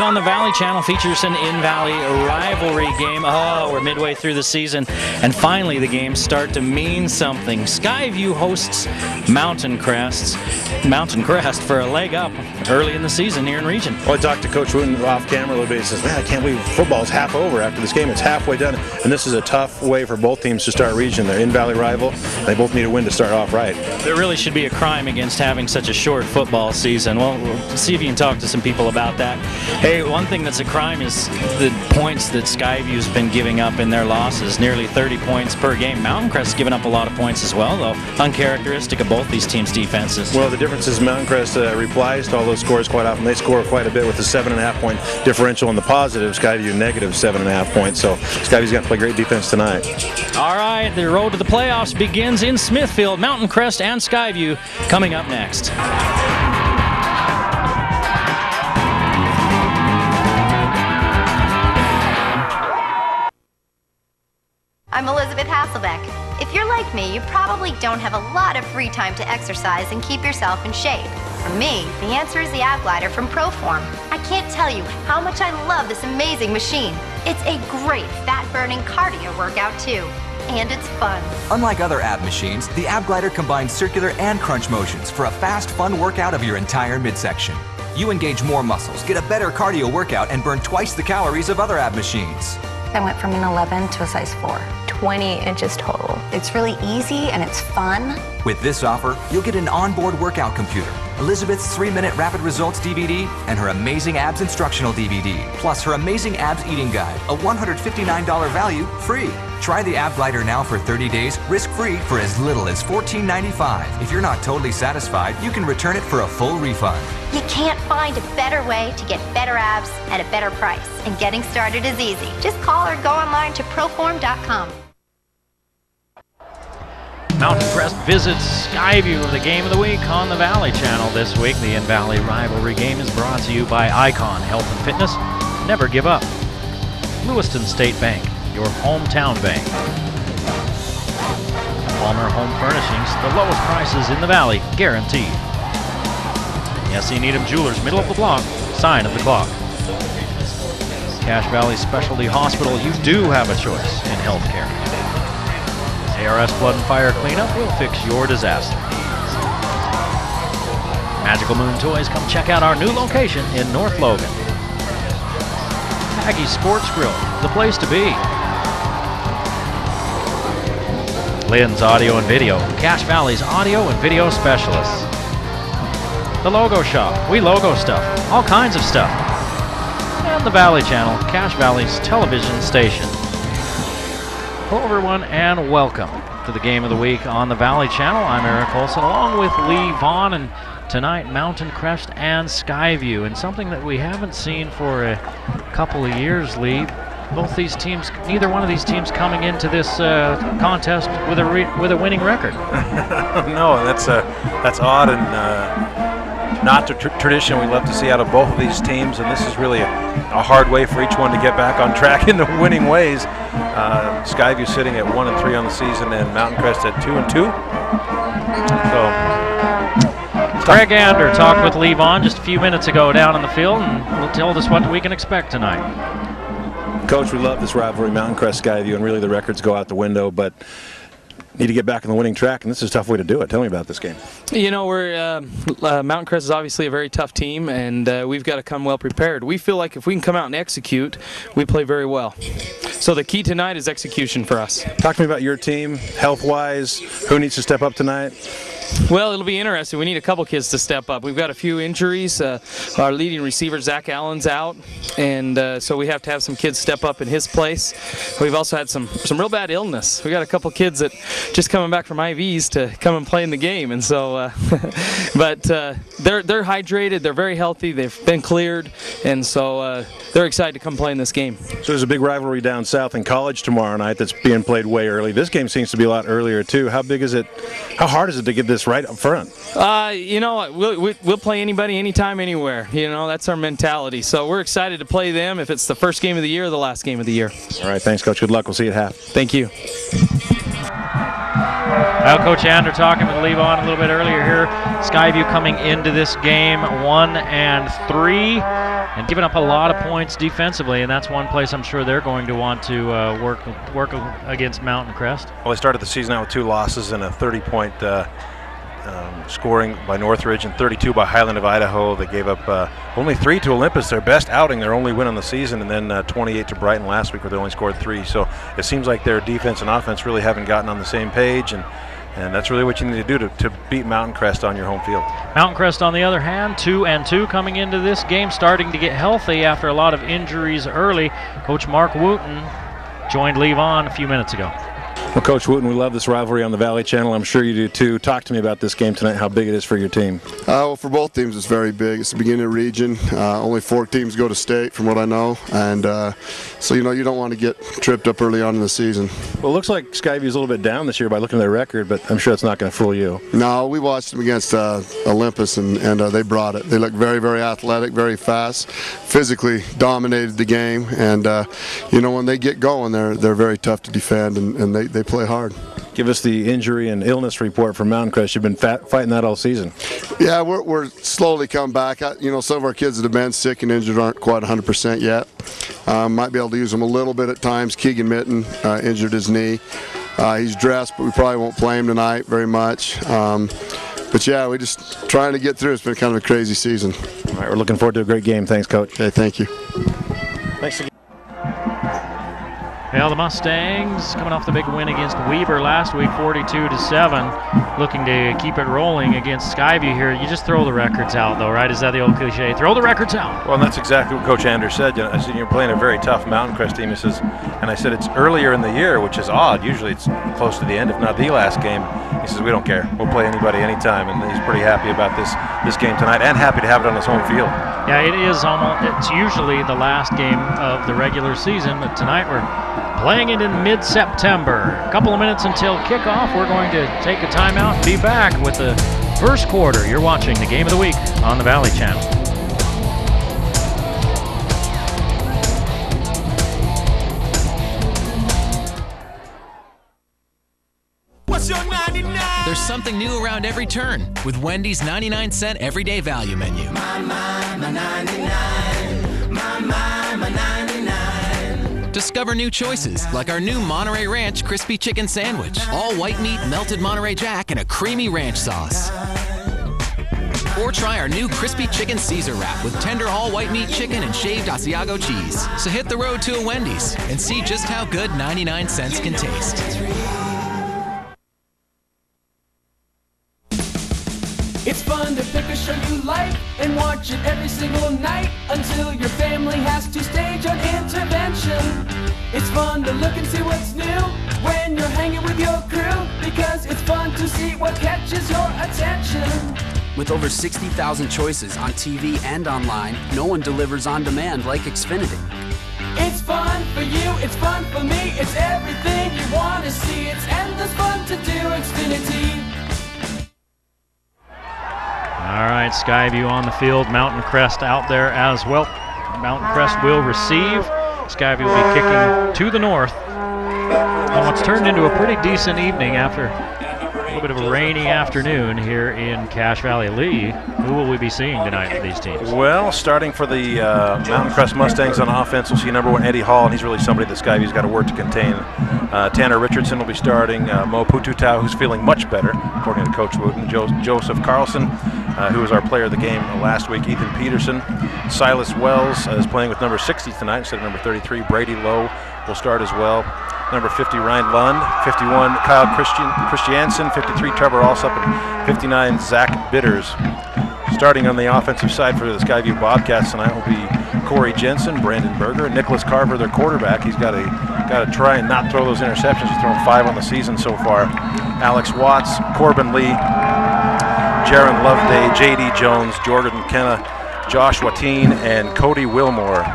on the Valley Channel features an in-Valley rivalry game. Oh, we're midway through the season, and finally the games start to mean something. Skyview hosts Mountain Crest for a leg up early in the season here in region. Well, I talked to Coach Wooten off camera a little bit. He says, man, I can't believe football's half over after this game. It's halfway done, and this is a tough way for both teams to start region. They're in-Valley rival. They both need a win to start off right. There really should be a crime against having such a short football season. Well, we'll see if you can talk to some people about that. Hey, one thing that's a crime is the points that Skyview's been giving up in their losses, nearly 30 points per game. Mountain Crest's given up a lot of points as well, though, uncharacteristic of both these teams' defenses. Well, the difference is Mountain Crest replies to all those scores quite often. They score quite a bit with the 7.5 point differential in the positive. Skyview negative 7.5 points, so Skyview's got to play great defense tonight. All right, the road to the playoffs begins in Smithfield. Mountain Crest and Skyview coming up next. I'm Elizabeth Hasselbeck. If you're like me, you probably don't have a lot of free time to exercise and keep yourself in shape. For me, the answer is the Ab Glider from Proform. I can't tell you how much I love this amazing machine. It's a great fat-burning cardio workout too, and it's fun. Unlike other ab machines, the Ab Glider combines circular and crunch motions for a fast, fun workout of your entire midsection. You engage more muscles, get a better cardio workout, and burn twice the calories of other ab machines. I went from an 11 to a size 4. 20 inches total. It's really easy and it's fun. With this offer, you'll get an onboard workout computer, Elizabeth's 3-minute rapid results DVD, and her amazing abs instructional DVD, plus her amazing abs eating guide, a $159 value, free. Try the Ab Glider now for 30 days, risk-free for as little as $14.95. If you're not totally satisfied, you can return it for a full refund. You can't find a better way to get better abs at a better price. And getting started is easy. Just call or go online to proform.com. Mountain Crest visits Skyview for the game of the week on the Valley Channel this week. The in-Valley rivalry game is brought to you by Icon Health and Fitness. Never give up. Lewiston State Bank, your hometown bank. Palmer Home Furnishings, the lowest prices in the Valley, guaranteed. S.E. Needham Jewelers, middle of the block, sign of the clock. Cache Valley Specialty Hospital, you do have a choice in healthcare. ARS Flood and Fire Cleanup will fix your disaster. Magical Moon Toys, come check out our new location in North Logan. Aggie Sports Grill, the place to be. Lynn's Audio and Video, Cache Valley's audio and video specialists. The Logo Shop, we logo stuff, all kinds of stuff. And the Valley Channel, Cache Valley's television station. Hello everyone and welcome to the game of the week on the Valley Channel. I'm Eric Olson along with Lee Vaughn, and tonight Mountain Crest and Skyview, and something that we haven't seen for a couple of years, Lee. Both these teams, neither one of these teams coming into this contest with a winning record. No, that's odd and not the tradition we love to see out of both of these teams, and this is really a hard way for each one to get back on track in the winning ways. Skyview sitting at 1-3 on the season, and Mountain Crest at 2-2. So, Greg Ander talked with Lee Vaughn just a few minutes ago down in the field, and told us what we can expect tonight. Coach, we love this rivalry, Mountain Crest Skyview, and really the records go out the window, but need to get back on the winning track, and this is a tough way to do it. Tell me about this game. You know, Mountain Crest is obviously a very tough team, and we've got to come well prepared. We feel like if we can come out and execute, we play very well. So the key tonight is execution for us. Talk to me about your team, health-wise. Who needs to step up tonight? Well, it'll be interesting. We need a couple kids to step up. We've got a few injuries. Our leading receiver, Zach Allen's out, and so we have to have some kids step up in his place. We've also had some real bad illness. We got a couple kids that just coming back from IVs to come and play in the game, and so but they're hydrated, they're very healthy, they've been cleared, and so they're excited to come play in this game. So there's a big rivalry down south in College tomorrow night that's being played way early. This game seems to be a lot earlier too. How big is it? How hard is it to get this right up front? You know, we'll play anybody, anytime, anywhere. You know, that's our mentality. So we're excited to play them if it's the first game of the year or the last game of the year. All right, thanks, Coach. Good luck. We'll see you at half. Thank you. Well, Coach Ander talking with Levon a little bit earlier here. Skyview coming into this game 1-3 and giving up a lot of points defensively, and that's one place I'm sure they're going to want to work against Mountain Crest. Well, they started the season out with 2 losses and a 30-point scoring by Northridge and 32 by Highland of Idaho. They gave up only 3 to Olympus, their best outing, their only win on the season, and then 28 to Brighton last week where they only scored 3. So it seems like their defense and offense really haven't gotten on the same page, and that's really what you need to do to beat Mountain Crest on your home field. Mountain Crest, on the other hand, 2-2 coming into this game, starting to get healthy after a lot of injuries early. Coach Mark Wooten joined Levon a few minutes ago. Well, Coach Wooten, we love this rivalry on the Valley Channel. I'm sure you do too. Talk to me about this game tonight, how big it is for your team. Well, for both teams, it's very big. It's the beginning of the region. Only 4 teams go to state, from what I know. And so, you don't want to get tripped up early on in the season. Well, it looks like Skyview's a little bit down this year by looking at their record, but I'm sure it's not going to fool you. No, we watched them against Olympus, and they brought it. They look very, very athletic, very fast, physically dominated the game. And, when they get going, they're very tough to defend, and they play hard. Give us the injury and illness report from Mountain Crest. You've been fighting that all season. Yeah, we're slowly coming back. Some of our kids that have been sick and injured aren't quite 100% yet. Might be able to use them a little bit at times. Keegan Mitten injured his knee. He's dressed, but we probably won't play him tonight very much. But yeah, we're just trying to get through. It's been kind of a crazy season. All right, we're looking forward to a great game. Thanks, Coach. Okay, thank you. Thanks again. Well, the Mustangs coming off the big win against Weber last week, 42-7, looking to keep it rolling against Skyview here. You just throw the records out, though, right? Is that the old cliche? Throw the records out. Well, and that's exactly what Coach Anders said. I said, you're playing a very tough Mountain Crest team. He says, and I said, it's earlier in the year, which is odd. Usually it's close to the end, if not the last game. He says, we don't care. We'll play anybody anytime, and he's pretty happy about this game tonight and happy to have it on his home field. Yeah, it is it's usually the last game of the regular season, but tonight we're playing it in mid-September. A couple of minutes until kickoff. We're going to take a timeout and be back with the first quarter. You're watching the Game of the Week on the Valley Channel. There's something new around every turn with Wendy's 99-cent everyday value menu. My 99. My 99. Discover new choices like our new Monterey Ranch Crispy Chicken Sandwich. All white meat, melted Monterey Jack, and a creamy ranch sauce. Or try our new Crispy Chicken Caesar Wrap with tender all white meat chicken and shaved Asiago cheese. So hit the road to a Wendy's and see just how good 99 cents can taste. It's fun to pick a show you like and watch it every single night until your family has to stage an intervention. It's fun to look and see what's new when you're hanging with your crew, because it's fun to see what catches your attention. With over 60,000 choices on TV and online, no one delivers on demand like Xfinity. It's fun for you, it's fun for me, it's everything you want to see. It's endless fun to do Xfinity. All right, Skyview on the field, Mountain Crest out there as well. Mountain Crest will receive. Skyview will be kicking to the north. Well, it's turned into a pretty decent evening after a little bit of a rainy afternoon here in Cache Valley. Lee, who will we be seeing tonight for these teams? Well, starting for the Mountain Crest Mustangs on offense, we'll see number 1 Eddie Hall, and he's really somebody that Skyview's got to work to contain. Tanner Richardson will be starting. Mo Pututau, who's feeling much better, according to Coach Wooten. Joseph Carlson, who was our player of the game last week. Ethan Peterson. Silas Wells is playing with number 60 tonight instead of number 33. Brady Lowe will start as well. Number 50, Ryan Lund. 51, Kyle Christiansen. 53, Trevor Alsop. And 59, Zach Bitters. Starting on the offensive side for the Skyview Bobcats tonight will be Corey Jensen, Brandon Berger, Nicholas Carver, their quarterback. He's got to try and not throw those interceptions. He's thrown 5 on the season so far. Alex Watts, Corbin Lee, Jaron Loveday, J.D. Jones, Jordan McKenna, Josh Watine, and Cody Wilmore.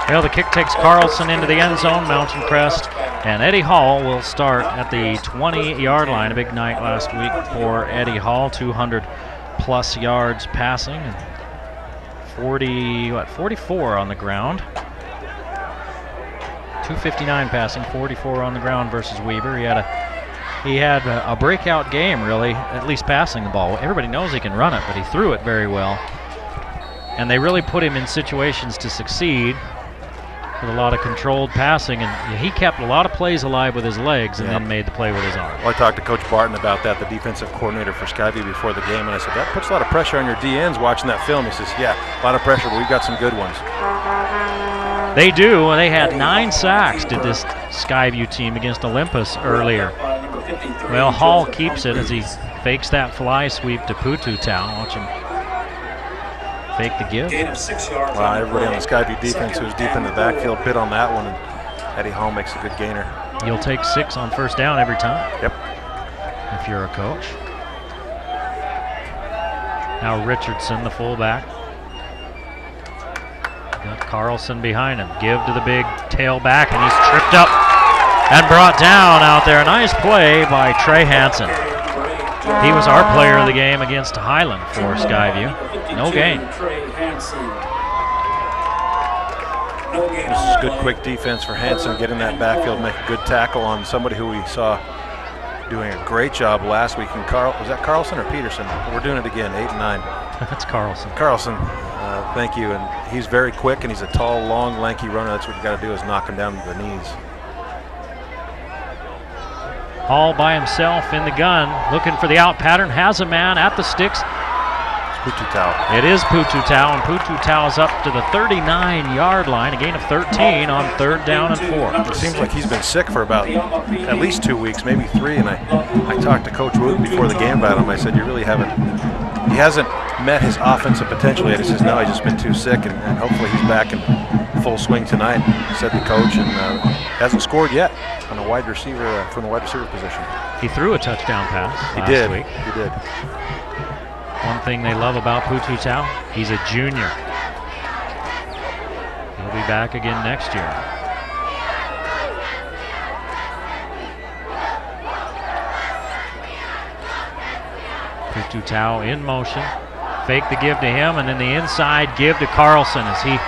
Well, the kick takes Carlson into the end zone, Mountain Crest, and Eddie Hall will start at the 20-yard line. A big night last week for Eddie Hall, 200-plus yards passing, and 44 on the ground. 259 passing, 44 on the ground versus Weber. He had a He had a breakout game, really, at least passing the ball. Everybody knows he can run it, but he threw it very well. And they really put him in situations to succeed with a lot of controlled passing, and he kept a lot of plays alive with his legs and then made the play with his arm. Well, I talked to Coach Barton about that, the defensive coordinator for Skyview before the game, and I said, that puts a lot of pressure on your DNs watching that film. He says, yeah, a lot of pressure, but we've got some good ones. They do. They had 9 sacks, did this Skyview team against Olympus earlier. Well, Hall keeps it as he fakes that fly sweep to Pututau. Watch him fake the give. Wow, everybody on the Skyview defense who's deep in the backfield bit on that one, and Eddie Hall makes a good gainer. You'll take 6 on first down every time. Yep. If you're a coach. Now Richardson, the fullback. Got Carlson behind him. Give to the big tailback, and he's tripped up and brought down out there. Nice play by Trey Hansen. He was our player of the game against Highland for Skyview. No gain. This is good quick defense for Hansen, get in that backfield, make a good tackle on somebody who we saw doing a great job last week. And was that Carlson or Peterson? We're doing it again, 8 and 9. That's Carlson. Carlson, thank you. And he's very quick, and he's a tall, long, lanky runner. That's what you got to do, is knock him down to the knees. Hall by himself in the gun, looking for the out pattern, has a man at the sticks. It's Pututau. It is Pututau, and Pututau is up to the 39-yard line, a gain of 13 on 3rd down and 4. It seems like he's been sick for about at least 2 weeks, maybe 3, and I talked to Coach Wooten before the game about him. I said, he hasn't met his offensive potential yet. He says, no, he's just been too sick, and hopefully he's back in full swing tonight, said the coach, and hasn't scored yet on a wide receiver from the wide receiver position. He threw a touchdown pass last week. He did. One thing they love about Pututau, he's a junior. He'll be back again next year. Pututau in motion. Fake the give to him, and then the inside give to Carlson as he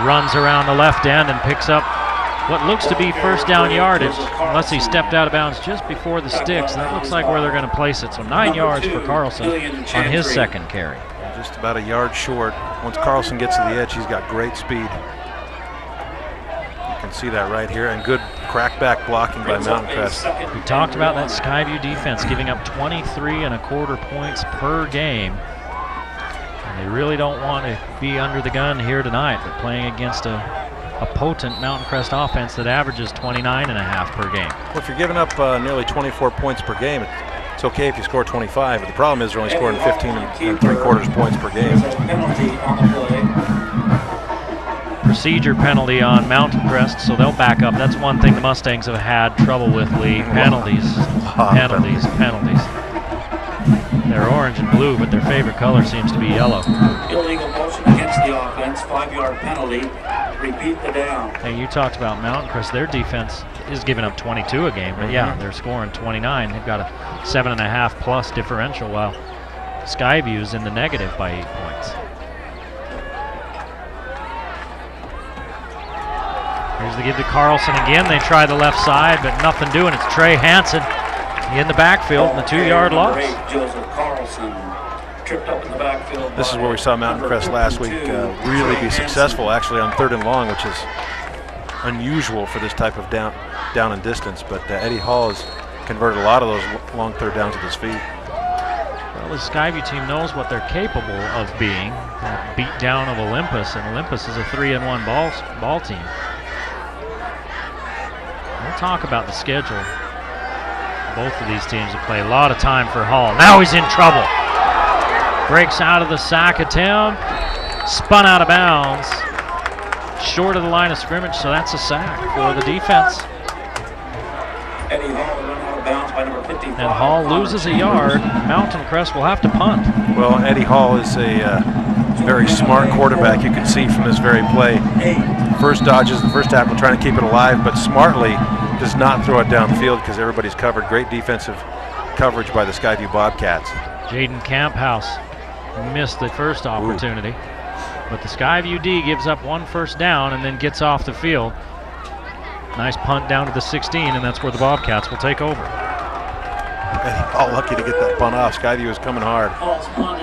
runs around the left end and picks up what looks to be first down yardage, unless he stepped out of bounds just before the sticks. That looks like where they're going to place it. So 9 yards for Carlson on his second carry. Just about a yard short. Once Carlson gets to the edge, he's got great speed. You can see that right here, and good crackback blocking by Mountain Crest. We talked about that Skyview defense giving up 23.25 points per game. And they really don't want to be under the gun here tonight, but playing against a potent Mountain Crest offense that averages 29.5 per game. Well, if you're giving up nearly 24 points per game, it's okay if you score 25, but the problem is they're only scoring 15.75 points per game. Procedure penalty on Mountain Crest, so they'll back up. That's one thing the Mustangs have had trouble with, Lee. Penalties. They're orange and blue, but their favorite color seems to be yellow. Illegal motion against the offense, 5-yard penalty. Repeat the down. Hey, you talked about Mountain Crest. Their defense is giving up 22 a game, but yeah, they're scoring 29. They've got a 7.5 plus differential, while Skyview's in the negative by 8 points. Here's the give to Carlson again. They try the left side, but nothing doing. It's Trey Hansen in the backfield, and the 2-yard loss. Joseph Carlson tripped up in the backfield. This is where we saw Mountain Crest last week really be successful, actually, on 3rd and long, which is unusual for this type of down and distance. But Eddie Hall has converted a lot of those long 3rd downs with his feet. Well, the Skyview team knows what they're capable of being. That beat down of Olympus, and Olympus is a 3-1 ball team. We'll talk about the schedule. Both of these teams have played a lot of time for Hall. Now he's in trouble. Breaks out of the sack attempt. Spun out of bounds. Short of the line of scrimmage, so that's a sack for the defense. Eddie Hall run out of bounds by number 55. And Hall loses a yard. Mountain Crest will have to punt. Well, Eddie Hall is a very smart quarterback. You can see from this very play. First dodges the first tackle, trying to keep it alive, but smartly does not throw it downfield because everybody's covered. Great defensive coverage by the Skyview Bobcats. Jaden Camphouse missed the first opportunity, but the Skyview D gives up 1 first down and then gets off the field. Nice punt down to the 16, and that's where the Bobcats will take over. All lucky to get that punt off. Skyview was coming hard. Calls punt